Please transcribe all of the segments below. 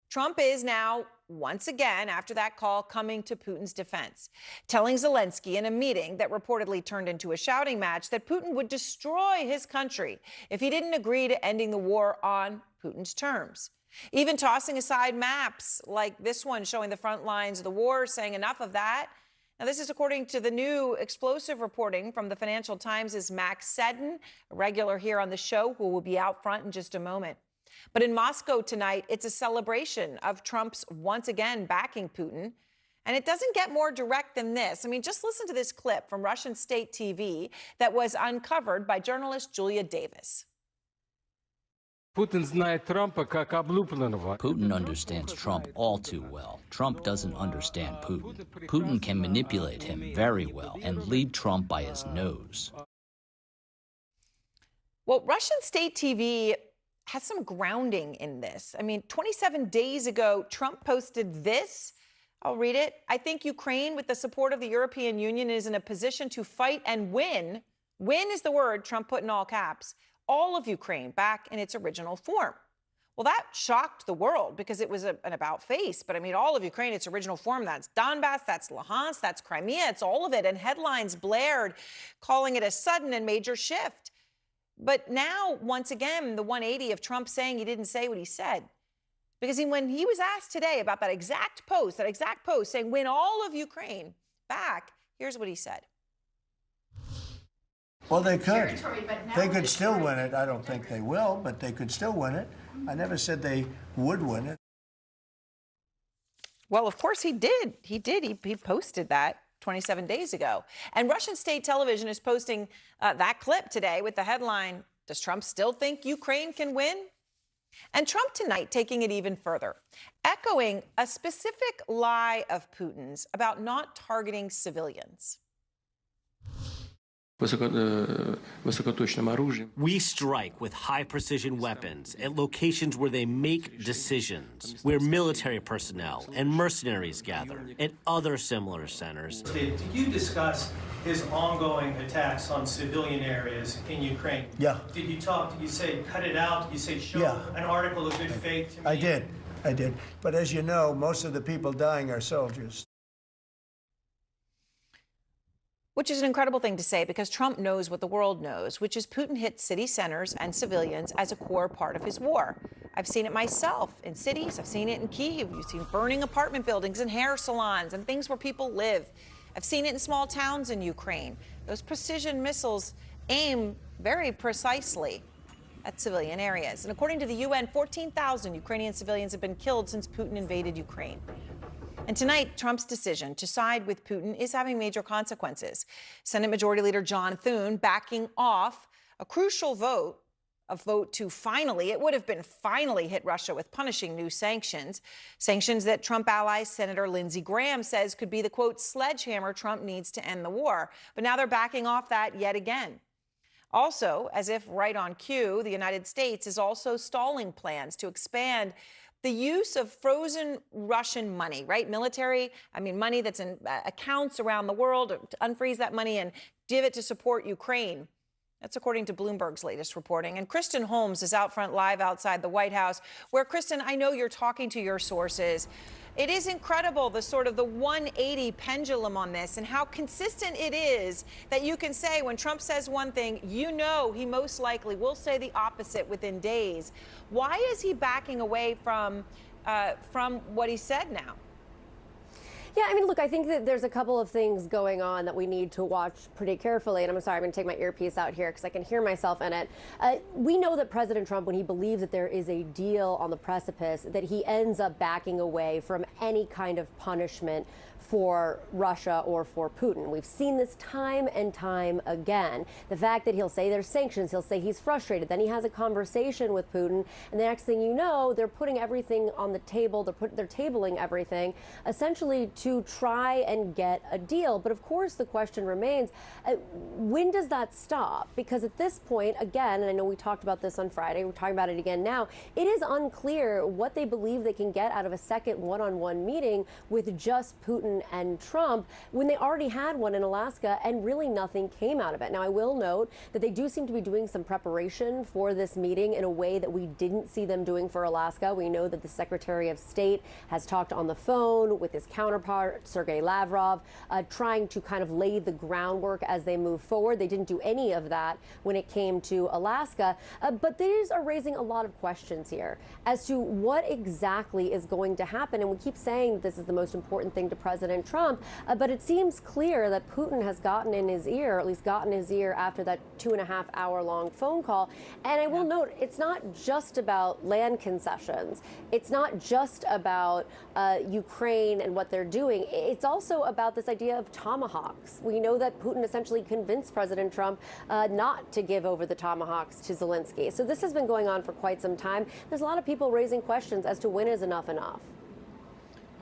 Trump is now, once again, after that call, coming to Putin's defense, telling Zelensky in a meeting that reportedly turned into a shouting match that Putin would destroy his country if he didn't agree to ending the war on Putin's terms. Even tossing aside maps like this one showing the front lines of the war, saying enough of that. Now, this is according to the new explosive reporting from the Financial Times' Max Seddon, a regular here on the show, who will be out front in just a moment. But in Moscow tonight, it's a celebration of Trump's once again backing Putin. And it doesn't get more direct than this. I mean, just listen to this clip from Russian state TV that was uncovered by journalist Julia Davis. Putin understands Trump all too well. Trump doesn't understand Putin. Putin can manipulate him very well and lead Trump by his nose. Well, Russian state TV has some grounding in this. I mean, 27 days ago, Trump posted this. I'll read it. I think Ukraine, with the support of the European Union, is in a position to fight and win. Win is the word Trump put in all caps. All of Ukraine back in its original form. Well, that shocked the world because it was an about face. But I mean, all of Ukraine, its original form, that's Donbass, that's Luhansk, that's Crimea, it's all of it. And headlines blared, calling it a sudden and major shift. But now, once again, the 180 of Trump saying he didn't say what he said. Because when he was asked today about that exact post saying win all of Ukraine back, here's what he said. Well, they could. They could still win it. I don't think they will, but they could still win it. I never said they would win it. Well, of course he did. He posted that 27 days ago. And Russian state television is posting that clip today with the headline, "Does Trump still think Ukraine can win?" And Trump tonight taking it even further, echoing a specific lie of Putin's about not targeting civilians. We strike with high-precision weapons at locations where they make decisions, where military personnel and mercenaries gather, and other similar centers. Did you discuss his ongoing attacks on civilian areas in Ukraine? Yeah. Did you say cut it out? Did you say show an article of good faith to me? I did. But as you know, most of the people dying are soldiers. Which is an incredible thing to say because Trump knows what the world knows, which is Putin hit city centers and civilians as a core part of his war. I've seen it myself in cities. I've seen it in Kyiv. You've seen burning apartment buildings and hair salons and things where people live. I've seen it in small towns in Ukraine. Those precision missiles aim very precisely at civilian areas. And according to the UN, 14,000 Ukrainian civilians have been killed since Putin invaded Ukraine. And tonight, Trump's decision to side with Putin is having major consequences. Senate Majority Leader John Thune backing off a crucial vote, a vote to finally hit Russia with punishing new sanctions that Trump ally Senator Lindsey Graham says could be the, quote, sledgehammer Trump needs to end the war. But now they're backing off that yet again. Also, as if right on cue, the United States is also stalling plans to expand the use of frozen Russian money, right? Money that's in accounts around the world, to unfreeze that money and give it to support Ukraine. That's according to Bloomberg's latest reporting. And Kristen Holmes is out front live outside the White House, where, Kristen, I know you're talking to your sources. It is incredible, the 180 pendulum on this and how consistent it is that you can say when Trump says one thing, you know he most likely will say the opposite within days. Why is he backing away from what he said now? Yeah, I mean, look, I think that there's a couple of things going on that we need to watch pretty carefully. And I'm sorry, I'm going to take my earpiece out here because I can hear myself in it. We know that President Trump, when he believes that there is a deal on the precipice, that he ends up backing away from any kind of punishment for Russia or for Putin. We've seen this time and time again. The fact that he'll say there's sanctions, he'll say he's frustrated, then he has a conversation with Putin, and the next thing you know, they're putting everything on the table, they're tabling everything, essentially to to try and get a deal. But of course, the question remains, when does that stop? Because at this point, again, and I know we talked about this on Friday, we're talking about it again now, it is unclear what they believe they can get out of a second one-on-one meeting with just Putin and Trump when they already had one in Alaska and really nothing came out of it. Now, I will note that they do seem to be doing some preparation for this meeting in a way that we didn't see them doing for Alaska. We know that the Secretary of State has talked on the phone with his counterpart, Sergei Lavrov, trying to kind of lay the groundwork as they move forward. They didn't do any of that when it came to Alaska. But these are raising a lot of questions here as to what exactly is going to happen. And we keep saying that this is the most important thing to President Trump, but it seems clear that Putin has gotten in his ear, or at least gotten his ear after that 2.5-hour long phone call. And I will note, it's not just about land concessions. It's not just about Ukraine and what they're doing. It's also about this idea of tomahawks. We know that Putin essentially convinced President Trump not to give over the tomahawks to Zelensky. So this has been going on for quite some time. There's a lot of people raising questions as to when is enough enough.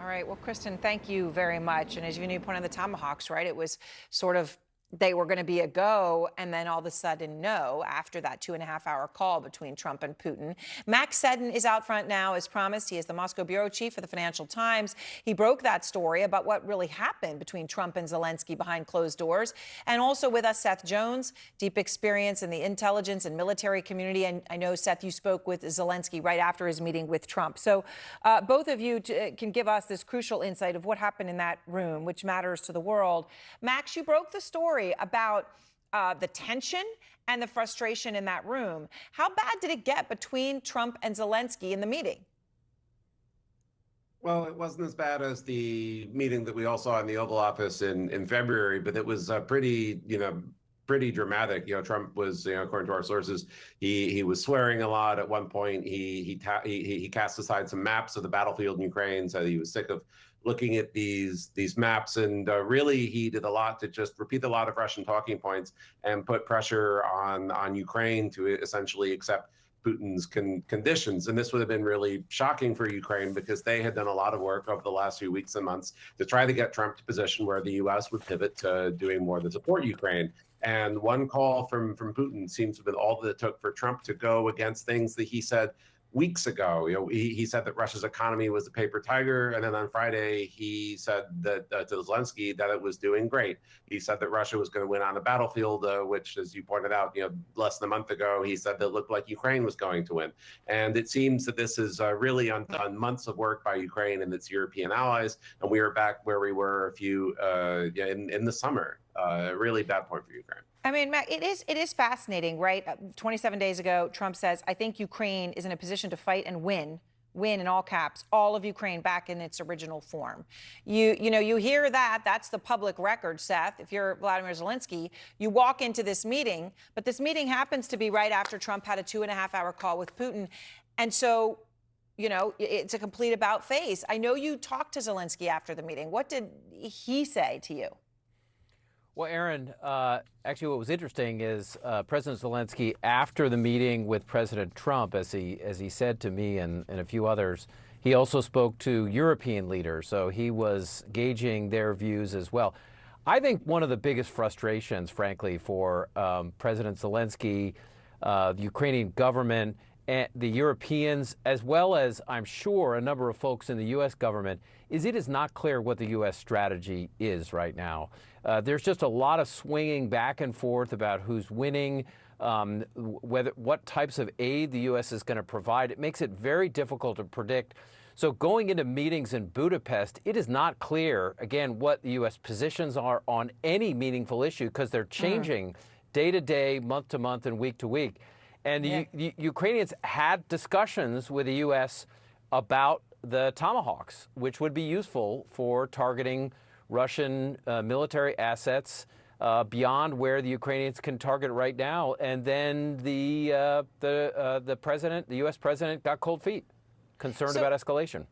All right. Well, Kristen, thank you very much. And as you pointed out, the tomahawks, right? It was sort of they were going to be a go, and then all of a sudden, no, after that 2.5-hour call between Trump and Putin. Max Seddon is out front now, as promised. He is the Moscow bureau chief for the Financial Times. He broke that story about what really happened between Trump and Zelensky behind closed doors. And also with us, Seth Jones, deep experience in the intelligence and military community. And I know, Seth, you spoke with Zelensky right after his meeting with Trump. So both of you can give us this crucial insight of what happened in that room, which matters to the world. Max, you broke the story about the tension and the frustration in that room. How bad did it get between Trump and Zelensky in the meeting? Well, it wasn't as bad as the meeting that we all saw in the Oval Office in February, but it was pretty dramatic. Trump was, according to our sources, he was swearing a lot at one point. He cast aside some maps of the battlefield in Ukraine, so he was sick of looking at these maps, and really he did a lot to just repeat a lot of Russian talking points and put pressure on Ukraine to essentially accept Putin's conditions. And this would have been really shocking for Ukraine because they had done a lot of work over the last few weeks and months to try to get Trump to a position where the U.S. would pivot to doing more to support Ukraine. And one call from Putin seems to have been all that it took for Trump to go against things that he said weeks ago. He said that Russia's economy was a paper tiger, and then on Friday he said that to Zelensky that it was doing great. He said that Russia was going to win on the battlefield, which, as you pointed out, less than a month ago he said that it looked like Ukraine was going to win. And it seems that this is really undone months of work by Ukraine and its European allies, and we are back where we were in the summer. Really bad point for Ukraine. I mean, Matt, it is fascinating, right? 27 days ago, Trump says, I think Ukraine is in a position to fight and win in all caps, all of Ukraine back in its original form. You hear that, that's the public record, Seth. If you're Vladimir Zelensky, you walk into this meeting, but this meeting happens to be right after Trump had a 2.5-hour call with Putin. And so, it's a complete about face. I know you talked to Zelensky after the meeting. What did he say to you? Well, Aaron, actually what was interesting is President Zelensky, after the meeting with President Trump, as he said to me and a few others, he also spoke to European leaders, so he was gauging their views as well. I think one of the biggest frustrations, frankly, for President Zelensky, the Ukrainian government, and the Europeans, as well as, I'm sure, a number of folks in the U.S. government, is it is not clear what the U.S. strategy is right now. There's just a lot of swinging back and forth about who's winning, what types of aid the U.S. is going to provide. It makes it very difficult to predict. So going into meetings in Budapest, it is not clear, again, what the U.S. positions are on any meaningful issue because they're changing day to day, month to month, and week to week. And the Ukrainians had discussions with the U.S. about the Tomahawks, which would be useful for targeting Russian military assets beyond where the Ukrainians can target right now. And then the U.S. president got cold feet, concerned about escalation.